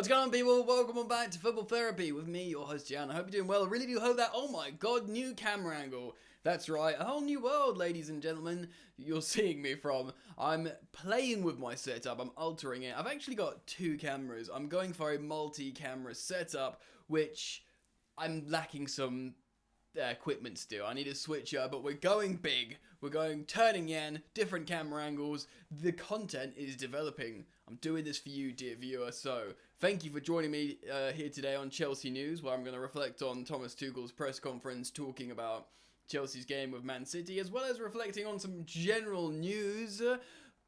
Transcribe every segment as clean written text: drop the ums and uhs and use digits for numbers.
What's going on, people? Welcome on back to Football Therapy with me, your host, Jan. I hope you're doing well. I really do hope that, oh my god, new camera angle. That's right, a whole new world, ladies and gentlemen, you're seeing me from. I'm playing with my setup, I'm altering it. I've actually got two cameras. I'm going for a multi-camera setup, which I'm lacking some equipment still. I need a switcher, but we're going big. We're going turning yen, different camera angles. The content is developing. I'm doing this for you, dear viewer. So thank you for joining me here today on Chelsea News, where I'm going to reflect on Thomas Tuchel's press conference talking about Chelsea's game with Man City, as well as reflecting on some general news.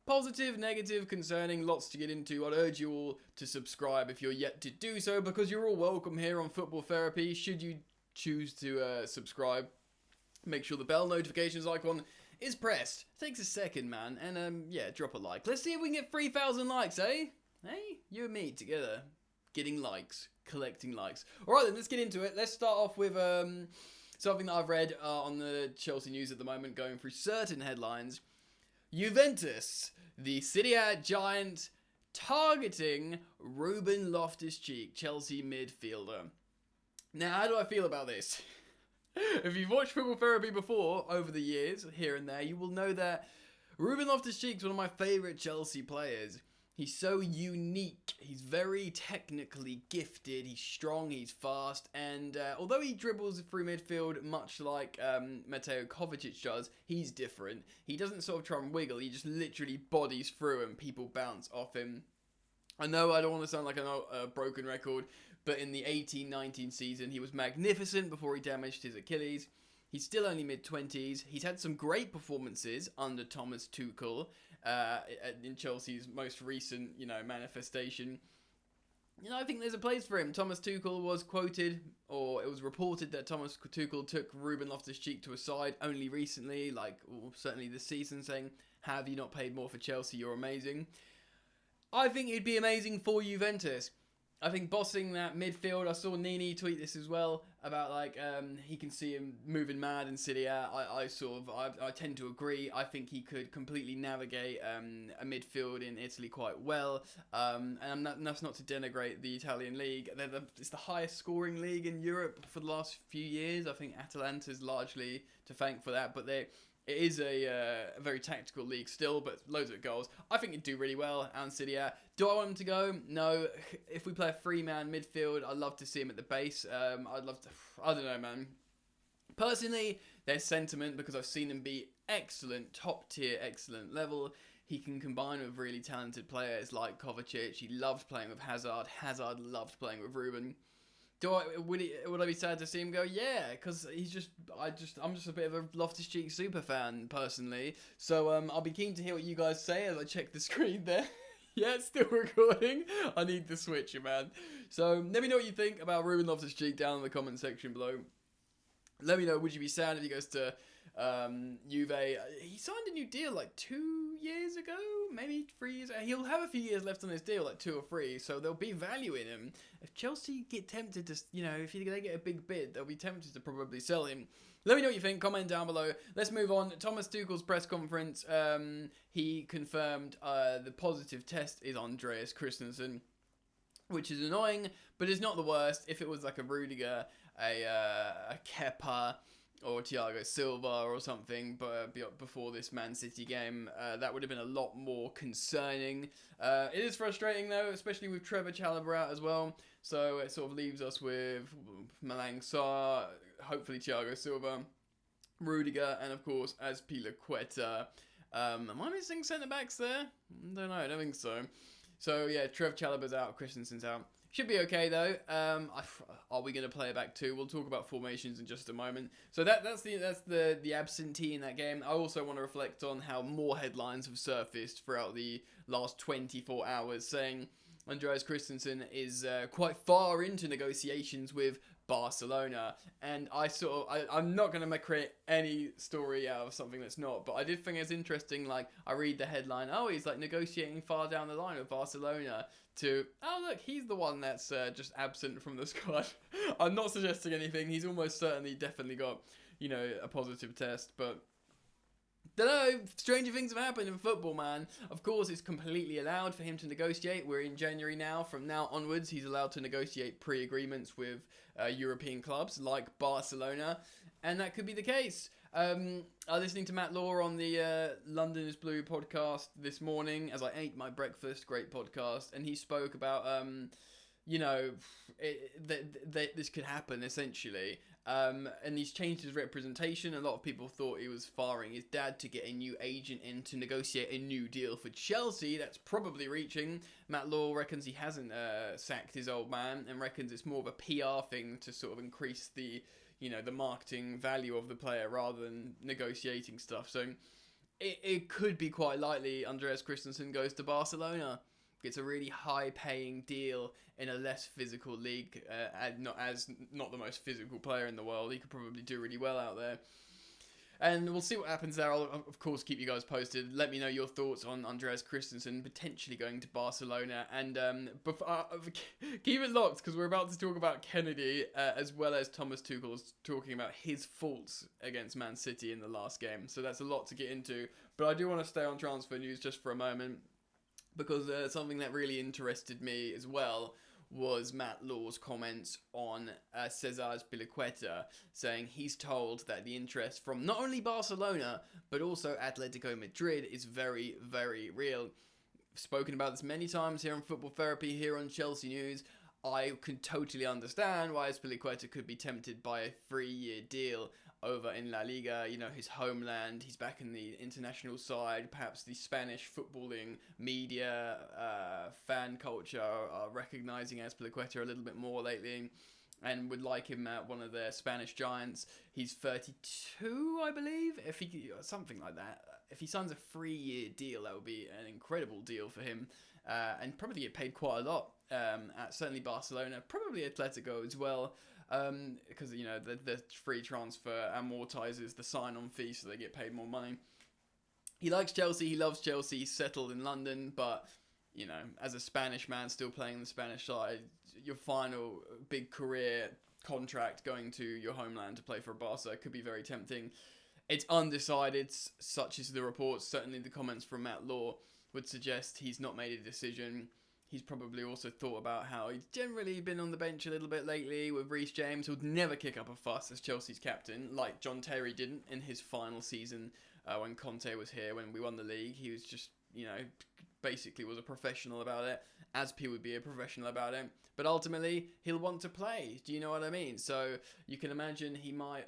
Positive, negative, concerning, lots to get into. I'd urge you all to subscribe if you're yet to do so, because you're all welcome here on Football Therapy. Should you choose to subscribe, make sure the bell notifications icon is pressed. It takes a second, man, and yeah, drop a like. Let's see if we can get 3,000 likes, eh? Hey, you and me together, getting likes, collecting likes. Alright then, let's get into it. Let's start off with something that I've read on the Chelsea News at the moment, going through certain headlines. Juventus, the Serie A giant, targeting Ruben Loftus-Cheek, Chelsea midfielder. Now, how do I feel about this? If you've watched Football Therapy before, over the years, here and there, you will know that Ruben Loftus-Cheek is one of my favourite Chelsea players. He's so unique, he's very technically gifted, he's strong, he's fast, and although he dribbles through midfield much like Mateo Kovacic does, he's different. He doesn't sort of try and wiggle, he just literally bodies through and people bounce off him. I know I don't want to sound like a broken record, but in the 18-19 season, he was magnificent before he damaged his Achilles. He's still only mid-20s. He's had some great performances under Thomas Tuchel in Chelsea's most recent, manifestation. I think there's a place for him. Thomas Tuchel was quoted, or it was reported that Thomas Tuchel took Ruben Loftus-Cheek to a side only recently, certainly this season, saying, "Have you not paid more for Chelsea? You're amazing." I think it'd be amazing for Juventus. I think bossing that midfield, I saw Nini tweet this as well, about he can see him moving mad in Serie A. I tend to agree. I think he could completely navigate a midfield in Italy quite well. And that's not to denigrate the Italian league. It's the highest scoring league in Europe for the last few years. I think Atalanta's largely to thank for that, but it is a very tactical league still, but loads of goals. I think it'd do really well, and Serie A. Do I want him to go? No. If we play a three-man midfield, I'd love to see him at the base. I'd love to... I don't know, man. Personally, there's sentiment, because I've seen him be excellent, top-tier, excellent level. He can combine with really talented players like Kovacic. He loved playing with Hazard. Hazard loved playing with Ruben. Would I be sad to see him go? Yeah, because I'm just a bit of a Loftus-Cheek super fan, personally. So I'll be keen to hear what you guys say as I check the screen there. Yeah, it's still recording. I need the switcher, man. So let me know what you think about Ruben Loftus-Cheek down in the comment section below. Let me know, would you be sad if he goes to Juve? He signed a new deal 2 years ago, maybe 3 years. He'll have a few years left on his deal, 2 or 3, so there'll be value in him. If Chelsea get tempted to, if they get a big bid, they'll be tempted to probably sell him. Let me know what you think, comment down below. Let's move on. Thomas Tuchel's press conference, he confirmed the positive test is Andreas Christensen, which is annoying, but it's not the worst. If it was like a Rudiger, a Kepa, or Thiago Silva or something, but before this Man City game, that would have been a lot more concerning. It is frustrating though, especially with Trevor Chalobah out as well. So it sort of leaves us with Malang Sarr, hopefully Thiago Silva, Rudiger, and of course Azpilicueta. Am I missing centre backs there? I don't know. I don't think so. So yeah, Trev Chalobah's out, Christensen's out. Should be okay though. Are we going to play it back too? We'll talk about formations in just a moment. So that's the absentee in that game. I also want to reflect on how more headlines have surfaced throughout the last 24 hours saying Andreas Christensen is quite far into negotiations with Barcelona, and I'm not going to create any story out of something that's not, but I did think it's interesting. I read the headline, oh, he's negotiating far down the line with Barcelona, to, oh look, he's the one that's just absent from the squad. I'm not suggesting anything. He's almost certainly definitely got a positive test, but Don't know, stranger things have happened in football, man. Of course, it's completely allowed for him to negotiate. We're in January now. From now onwards, he's allowed to negotiate pre-agreements with European clubs like Barcelona, and that could be the case. I was listening to Matt Law on the London is Blue podcast this morning as I ate my breakfast. Great podcast. And he spoke about, that this could happen, essentially. And he's changed his representation. A lot of people thought he was firing his dad to get a new agent in to negotiate a new deal for Chelsea. That's probably reaching. Matt Law reckons he hasn't sacked his old man and reckons it's more of a PR thing to sort of increase the marketing value of the player rather than negotiating stuff. So it could be quite likely Andreas Christensen goes to Barcelona. Gets a really high-paying deal in a less physical league, and not the most physical player in the world. He could probably do really well out there. And we'll see what happens there. I'll, of course, keep you guys posted. Let me know your thoughts on Andreas Christensen potentially going to Barcelona. And keep it locked, because we're about to talk about Kenedy, as well as Thomas Tuchel talking about his faults against Man City in the last game. So that's a lot to get into. But I do want to stay on transfer news just for a moment, because something that really interested me as well was Matt Law's comments on Cesar Azpilicueta, saying he's told that the interest from not only Barcelona, but also Atletico Madrid is very, very real. I've spoken about this many times here on Football Therapy, here on Chelsea News. I can totally understand why Azpilicueta could be tempted by a 3-year deal over in La Liga, his homeland. He's back in the international side. Perhaps the Spanish footballing media, fan culture are recognising Azpilicueta a little bit more lately and would like him at one of their Spanish giants. He's 32, I believe, something like that. If he signs a 3-year deal, that would be an incredible deal for him, and probably get paid quite a lot at certainly Barcelona, probably Atletico as well. Because the free transfer amortizes the sign-on fee, so they get paid more money. He likes Chelsea, he loves Chelsea, he's settled in London, but as a Spanish man still playing the Spanish side, your final big career contract going to your homeland to play for Barca could be very tempting. It's undecided, such as the reports. Certainly the comments from Matt Law would suggest he's not made a decision. He's probably also thought about how he's generally been on the bench a little bit lately with Reece James, who'd never kick up a fuss as Chelsea's captain, like John Terry didn't in his final season when Conte was here, when we won the league. He was just, basically was a professional about it. Azpi would be a professional about it. But ultimately, he'll want to play. Do you know what I mean? So you can imagine he might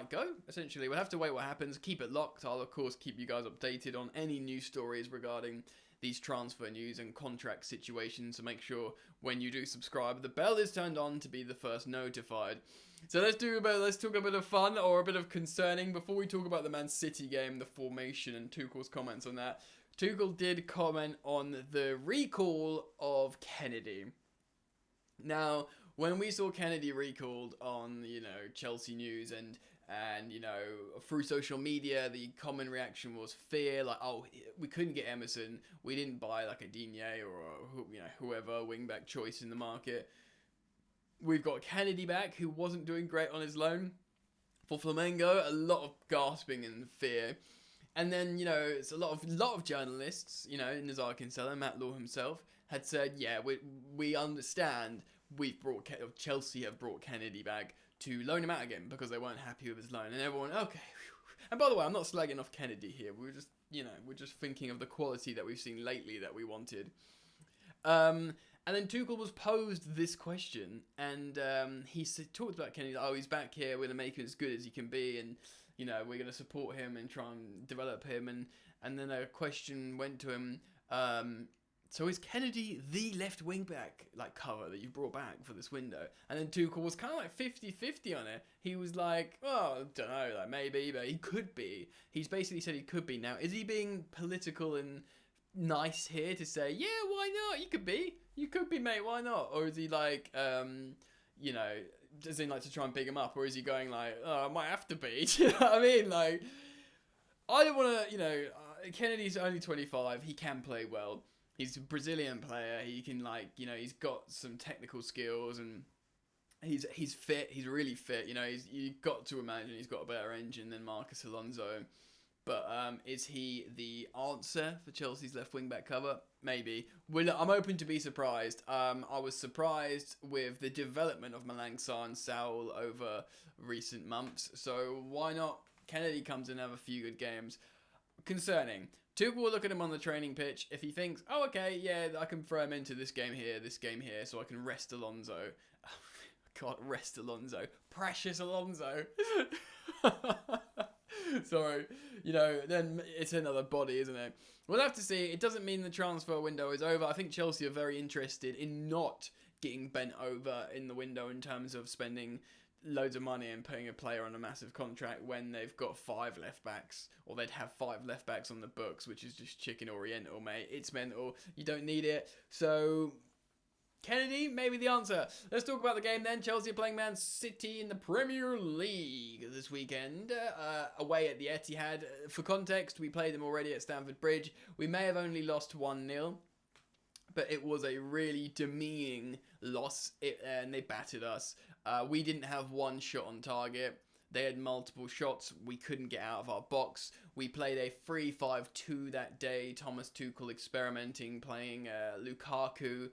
go, essentially. We'll have to wait what happens. Keep it locked. I'll, of course, keep you guys updated on any news stories regarding these transfer news and contract situations, so make sure when you do subscribe, the bell is turned on to be the first notified. So let's talk a bit of fun or a bit of concerning before we talk about the Man City game, the formation, and Tuchel's comments on that. Tuchel did comment on the recall of Kenedy. Now, when we saw Kenedy recalled on, Chelsea News and through social media, the common reaction was fear, like, oh, we couldn't get Emerson, we didn't buy like a Digne or whoever wingback choice in the market. We've got Kenedy back, who wasn't doing great on his loan for Flamengo. A lot of gasping and fear, and then it's a lot of journalists, Nazar Kinsella, Matt Law himself, had said, yeah, we understand. Chelsea have brought Kenedy back to loan him out again because they weren't happy with his loan, and everyone, okay. And by the way, I'm not slagging off Kenedy here. We're just thinking of the quality that we've seen lately that we wanted. And then Tuchel was posed this question, and he talked about Kenedy. Oh, he's back here. We're gonna make him as good as he can be, and we're gonna support him and try and develop him. And then a question went to him. So is Kenedy the left wing back cover that you brought back for this window? And then Tuchel was kind of like 50-50 on it. He was like, oh, I don't know, maybe, but he could be. He's basically said he could be. Now, is he being political and nice here to say, yeah, why not? You could be, mate. Why not? Or is he like, does he like to try and pick him up? Or is he going like, oh, I might have to be? Do you know what I mean? Like, I don't want to, Kennedy's only 25. He can play well. He's a Brazilian player. He can he's got some technical skills, and he's fit. He's really fit. You've got to imagine he's got a better engine than Marcus Alonso. But is he the answer for Chelsea's left wing-back cover? Maybe. Well, I'm open to be surprised. I was surprised with the development of Malang Sarr and Saul over recent months. So why not? Kenedy comes in and have a few good games. Concerning. Tuchel will look at him on the training pitch. If he thinks, oh, okay, yeah, I can throw him into this game here, so I can rest Alonso. God, rest Alonso. Precious Alonso. Sorry. Then it's another body, isn't it? We'll have to see. It doesn't mean the transfer window is over. I think Chelsea are very interested in not getting bent over in the window in terms of spending loads of money and putting a player on a massive contract when they've got 5 left backs, or they'd have 5 left backs on the books, which is just chicken oriental, mate. It's mental. You don't need it. So Kenedy, maybe the answer. Let's talk about the game then. Chelsea are playing Man City in the Premier League this weekend, away at the Etihad. For context, we played them already at Stamford Bridge. We may have only lost 1-0, but it was a really demeaning loss, and they battered us. We didn't have one shot on target. They had multiple shots. We couldn't get out of our box. We played a 3-5-2 that day. Thomas Tuchel experimenting, playing Lukaku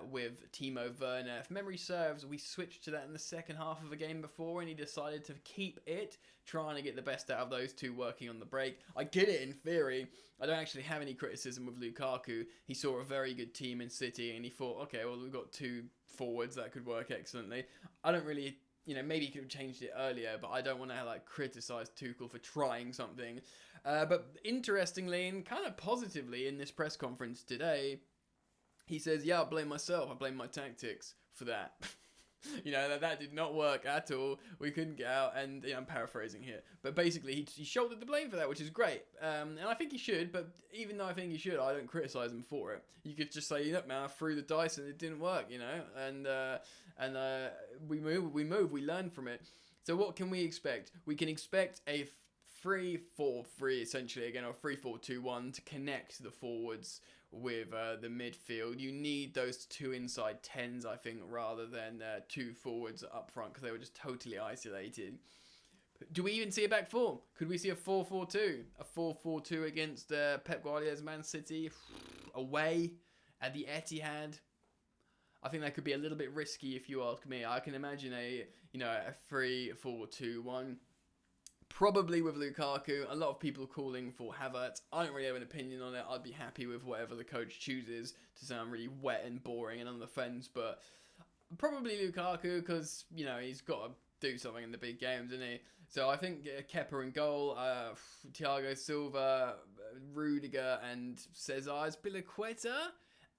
with Timo Werner. If memory serves, we switched to that in the second half of the game before, and he decided to keep it, trying to get the best out of those two working on the break. I get it in theory. I don't actually have any criticism with Lukaku. He saw a very good team in City, and he thought, okay, well, we've got 2 forwards that could work excellently. I don't really, maybe he could have changed it earlier, but I don't want to criticize Tuchel for trying something. But interestingly and kind of positively in this press conference today, he says, yeah, I blame myself. I blame my tactics for that. That did not work at all. We couldn't get out, and I'm paraphrasing here. But basically, he shouldered the blame for that, which is great. And I think he should, but even though I think he should, I don't criticize him for it. You could just say, look, man, I threw the dice and it didn't work, and we move, we learn from it. So what can we expect? We can expect a 3-4-3 essentially again, or 3-4-2-1 to connect the forwards with the midfield. You need those 2 inside 10s, I think, rather than 2 forwards up front, because they were just totally isolated. Do we even see a back 4? Could we see a 4-4-2? A 4-4-2 against Pep Guardiola's Man City away at the Etihad? I think that could be a little bit risky if you ask me. I can imagine a 3-4-2-1. Probably with Lukaku. A lot of people calling for Havertz. I don't really have an opinion on it. I'd be happy with whatever the coach chooses, to sound really wet and boring and on the fence. But probably Lukaku, because, he's got to do something in the big games, isn't he? So I think Kepa in goal, Thiago Silva, Rudiger and Cesar Azpilicueta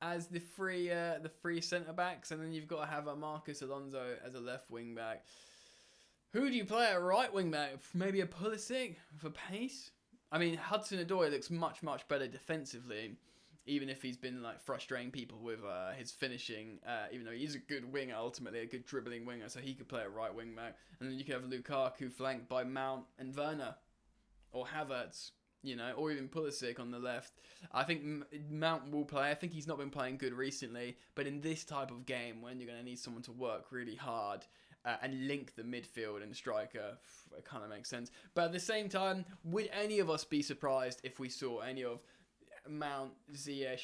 as the three centre-backs. And then you've got to have a Marcus Alonso as a left wing-back. Who do you play at right wing back? Maybe a Pulisic for pace? I mean, Hudson-Odoi looks much, much better defensively, even if he's been frustrating people with his finishing, even though he's a good winger, ultimately, a good dribbling winger, so he could play at right wing back. And then you could have Lukaku flanked by Mount and Werner, or Havertz, or even Pulisic on the left. I think Mount will play. I think he's not been playing good recently, but in this type of game, when you're going to need someone to work really hard, and link the midfield and striker, it kind of makes sense. But at the same time, would any of us be surprised if we saw any of Mount, Ziyech,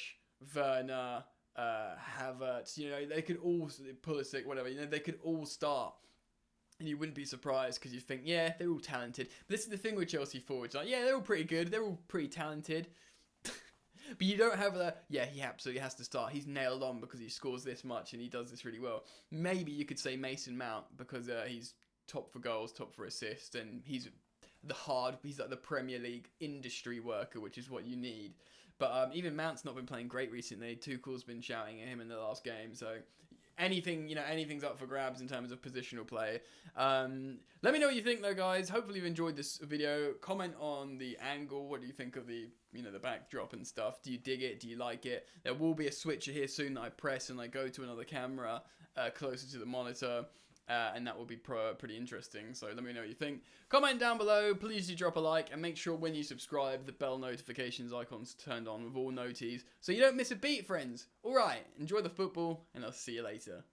Werner, Havertz, they could all, Pulisic, whatever, they could all start. And you wouldn't be surprised, because you think, yeah, they're all talented. But this is the thing with Chelsea forwards. Yeah, they're all pretty good. They're all pretty talented. But you don't have he absolutely has to start. He's nailed on because he scores this much and he does this really well. Maybe you could say Mason Mount, because he's top for goals, top for assists, and he's like the Premier League industry worker, which is what you need. But even Mount's not been playing great recently. Tuchel's been shouting at him in the last game, so anything's up for grabs in terms of positional play. Let me know what you think though, guys. Hopefully you've enjoyed this video. Comment on the angle. What do you think of the the backdrop and stuff? Do you dig it? Do you like it? There will be a switcher here soon that I press and I go to another camera closer to the monitor. And that will be pretty interesting. So let me know what you think. Comment down below. Please do drop a like. And make sure when you subscribe, the bell notifications icon's turned on with all noties, so you don't miss a beat, friends. Alright, enjoy the football, and I'll see you later.